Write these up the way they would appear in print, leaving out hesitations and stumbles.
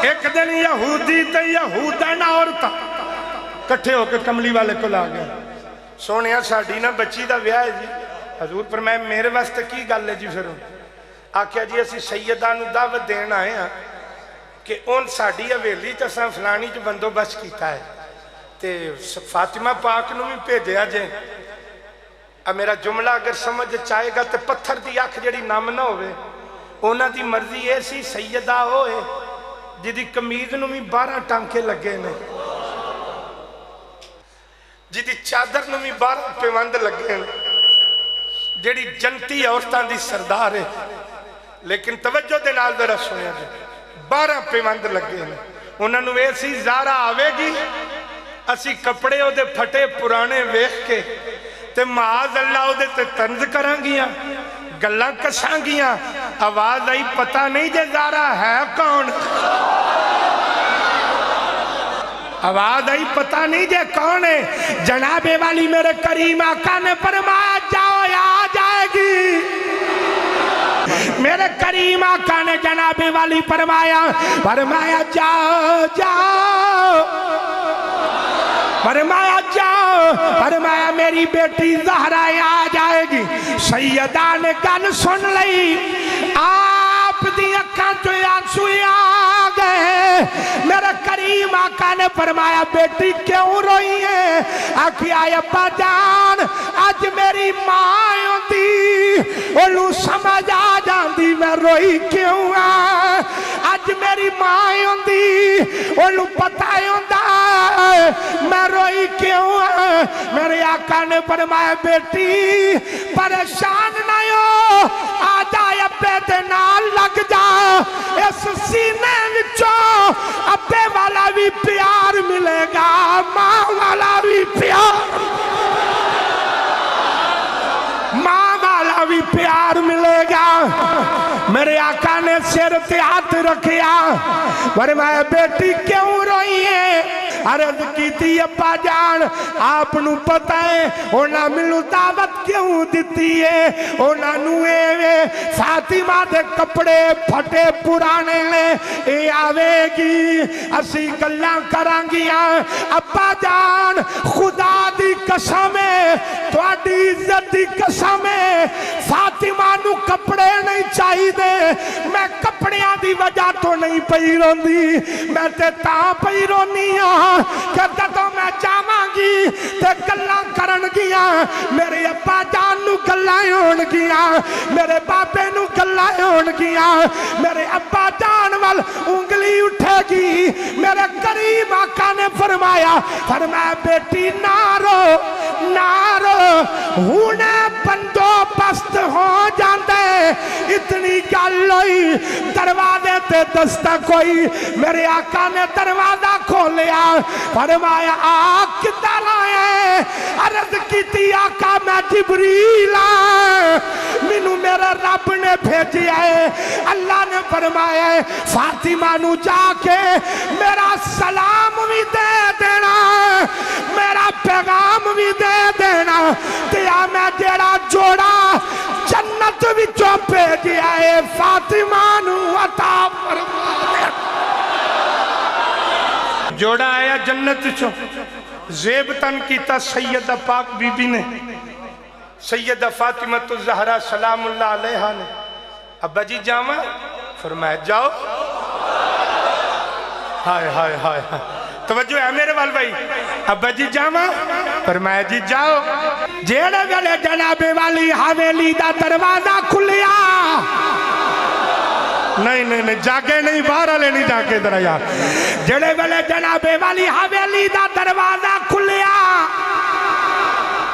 ایک دن یہودی تے یہودن عورتاں کٹھے ہو کے کملی والے کو لا گئے، سونیا ساڈی نا بچی دا ویاہ ہے جی۔ حضور فرمایا میرے واسطے کی گل ہے جی؟ پھر آکھیا جی اسی سیدہ نو دعوت دین آئے ہیں کہ ان ساڈی حویلی تے اساں فلانی جو بندوبست کیتا ہے تے فاطمہ پاک نو بھی بھیجیا جے۔ اب میرا جملہ اگر سمجھ چاہے گا تے پتھر دی اکھ جڑی نم نہ ہوئے، انہاں دی مرضی یہ سی سیدہ ہوئے جدی کمیز نو بھی 12 ٹانکے لگے نے، جدی چادر نو بھی 12 پیوند لگے نے، جڑی جنتی عورتاں دی سردار ہے، لیکن توجہ دے نال ذرا سنیا جی، 12 پیوند لگے نے۔ انہاں نو ایسی زارہ آوے گی اسی کپڑے او دے پھٹے پرانے ویکھ کے تے معاذ اللہ او دے تے طنز کران گیاں، گلاں کساں گیاں، آواز آئی پتہ نہیں جے زارہ ہے کون، آواز آئی پتہ نہیں جے کون ہے۔ جناب والی میرے کریم آقا نے فرمایا جاؤ یا آ جائے گی، میرے کریم آقا نے جناب والی فرمایا جاؤ جاؤ، فرمایا جاؤ، فرمایا میری بیٹی زہرا آ جائے گی۔ سیدہ نے گل سن لئی، آپ دی اکھاں تو آنسو آ گئے۔ میرے کریم آقا نے فرمایا بیٹی کیوں روئی ہے؟ آکھیا ابا جان آج میری ماں ہوندی اونوں سمجھ آ جاندی میں روئی کیوں آ، آج میری ماں ہوندی اونوں پتہ ہوندا میں روئی کیوں آ۔ میرے آقا نے فرمایا بیٹی پریشان نہ ہو، آ جا ابے دے نال لگ جا، اس سینے وچوں ابے والا بھی پیار ملے گا، ماں والا بھی پیار، ماں والا بھی پیار ملے گا۔ میرے آقا نے سر تے ہاتھ رکھیا، فرمایا بیٹی کیوں روئی ہے؟ عرض کی تھی ابا جان آپ نو پتہ ہے انہاں مینوں دعوت کیوں دتی ہے، انہاں نو فاطمہ دے کپڑے پھٹے پرانے نے، اے آوے گی اسی گلاں کراں گیاں۔ ابا جان خدا دی قسم ہے، تہاڈی عزت دی قسم ہے، فاطمہ نو کپڑے نہیں چاہی دے، میں کپڑیاں دی وجہ تو نہیں پئی روندی، میں تے تاں پئی رونی ہاں کہ جدوں میں جاواں گی تے گلاں کرن گیاں، میرے ابا جان نو گلاں ہون گیاں، میرے بابے نو گلاں ہون گیاں، میرے ابا جان وال انگلی اٹھے گی۔ میرے کریم آقا نے فرمایا بیٹی نہ رو نہ رو، ہونے بندوبست ہو جاندے۔ اتنی گل ہوئی دروازے تے دستک ہوئی، میرے آقا نے دروازہ کھولیا، فرمایا آپ کدھر آئے؟ عرض کی تھی آقا میں جبریل آئے، مینو میرے رب نے بھیجی ہے۔ اللہ نے فرمایا فاطمہ نو جا کے میرا سلام بھی دے دینا، میرا پیغام بھی دے دینا، تیا میں جیڑا جوڑا جنت وچوں بھیجیا ہے فاطمہ نو عطا فرما دے۔ جوڑا آیا جنت چو، زیب تن کیتا سیدہ پاک بی بی نے، سیدہ فاطمہ الزہرا سلام اللہ علیہ نے۔ ابا جی جاواں؟ فرمایا جاؤ۔ ہائے ہائے ہائے توجہ ہے میرے وال بھائی، ابا جی جاواں؟ فرمایا جی جاؤ۔ جیڑے ویلے جناب والی حویلی دا دروازہ کھلیا، نہیں جاگے نہیں، باہر والے نہیں جاگے ذرا یار، جڑے ویلے جناب والی حویلی دا دروازہ کھلیا،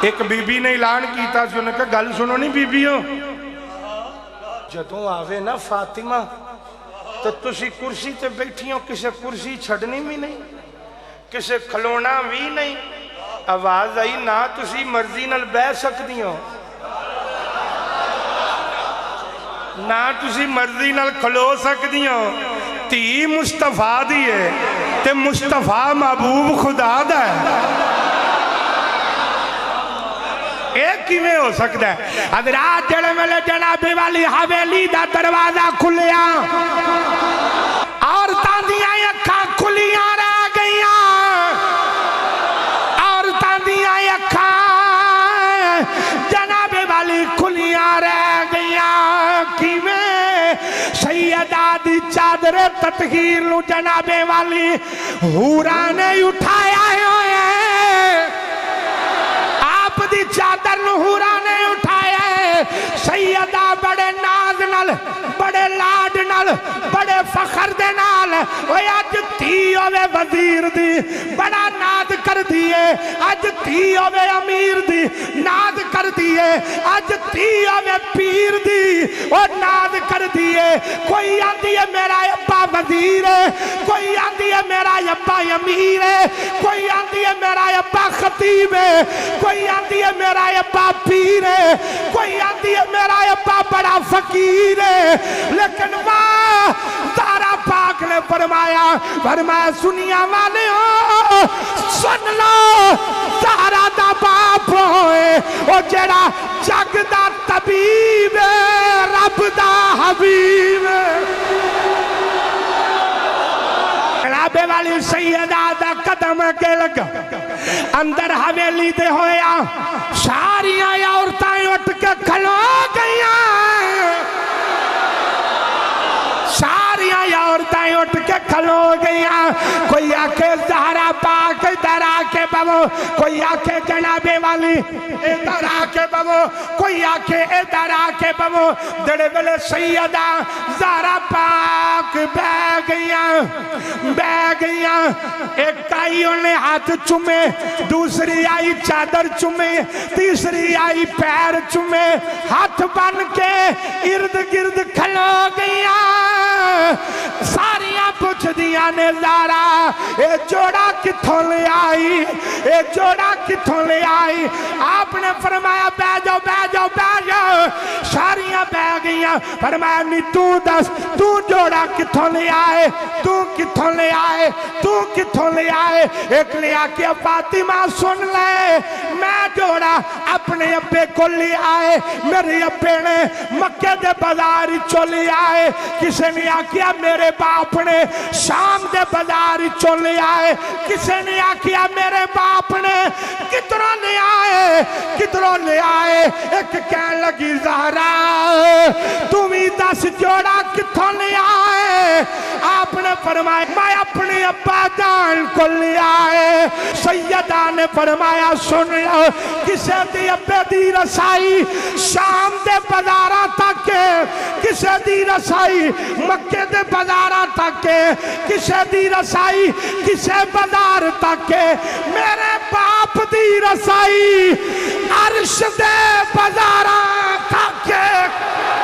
ایک بی بی نے اعلان کیتا سی، انہوں نے کہا گل سنو نہیں بی بی ہو، جدوں آوے نا فاطمہ تو تسی کرسی تے بیٹھی ہو، کسے کرسی چھڑنی بھی نہیں، کسے کھلونا بھی نہیں۔ آواز آئی نہ تسی مرضی نال بہ سکتی ہو، نہ تسی مرضی نال کھلو سکتی ہو، تی مصطفیٰ دی ہے تے مصطفیٰ محبوب خدا دا ہے، ایک ہی میں ہو سکتا ہے۔ حضرات جڑے ملے جناب والی حویلی دا دروازہ کھلیا، عورتاں دیاں تطہیر نو جنابے والی ہورا نے اٹھایا ہے، آپ دی چادر نو ہورا نے اٹھایا ہے۔ سیدہ بڑے ناز نال، بڑے لاڈ نال، بڑے فخر دے نال اوے اج تھی ہوے وزیر دی بڑا ناد کر دیے، اج تھی ہوے امیر دی ناد کر دیے، اج تھی ہوے پیر دی او ناد کر دیے۔ کوئی آندی ہے میرا ابا وزیر ہے، کوئی آندی ہے میرا ابا امیر ہے، کوئی آندی ہے میرا ابا خطیب ہے، کوئی آندی ہے میرا ابا پیر ہے، کوئی آندی ہے میرا ابا بڑا فقیر ہے، لیکن ماں زہرا پاک نے فرمایا سنیا والے ہو سن لو، زہرا دا باپ ہوئے او جڑا جگ دا طبیب ہے، رب دا حبیب ہے۔ جنابے والی سیدہ دا قدم کے لگا اندر حویلی دے ہویا، ساریاں عورتیں اٹھ کے کھلو گئیاں، ساریاں عورتیں اٹھ کے کھلو گئیاں۔ کوئی آکے زہرا پاک ادھر آکے بابو، کوئی آکے جنابے والی ادھر آکے بابو، کوئی آکے ادھر آکے بابو۔ دڑے بلے سیدہ زہرا پاک بہ گئیاں۔ ایک آئی انہیں ہاتھ چومے، دوسری آئی چادر چومے، تیسری آئی پیر چومے، ہاتھ بن کے ارد گرد کھلو گئیاں۔ ساریاں پوچھ دیا نے زہرا اے جوڑا کتھوں لے آئی، اے جوڑا کتھوں لے آئی؟ آپ نے فرمایا بہ جاؤ بہ جاؤ بہ جاؤ۔ ساریاں بہ گئیاں۔ فرمایا نہیں تو دس، تو جوڑا کتھوں لے آئے، تو کتھوں لے آئے، تو کتھوں لے آئے؟ ایک نے آکے فاطمہ سن لے، میں جوڑا اپنے ابے کو لے آئے، میرے ابے نے مکے دے بازار چو لے آئے۔ کسی نے آکیا میرے باپ نے شام دے بازار چو لے آئے، کسی نے آکیا میرے باپ نے کتنا لے آئے، کتنا لے آئے۔ ایک کہنے لگی زہرا تمہیں دس جوڑا کتوں لے آئے؟ آپ نے فرمایا میں اپنے ابا جان کو لے آئے۔ سیدہ نے فرمایا سن لو، کسے دی ابے دی رسائی شام دے بازاراں تک، کسے دی رسائی مکے دے بازاراں تک، کسے دی رسائی کسے بازار تک، میرے باپ دی رسائی عرش دے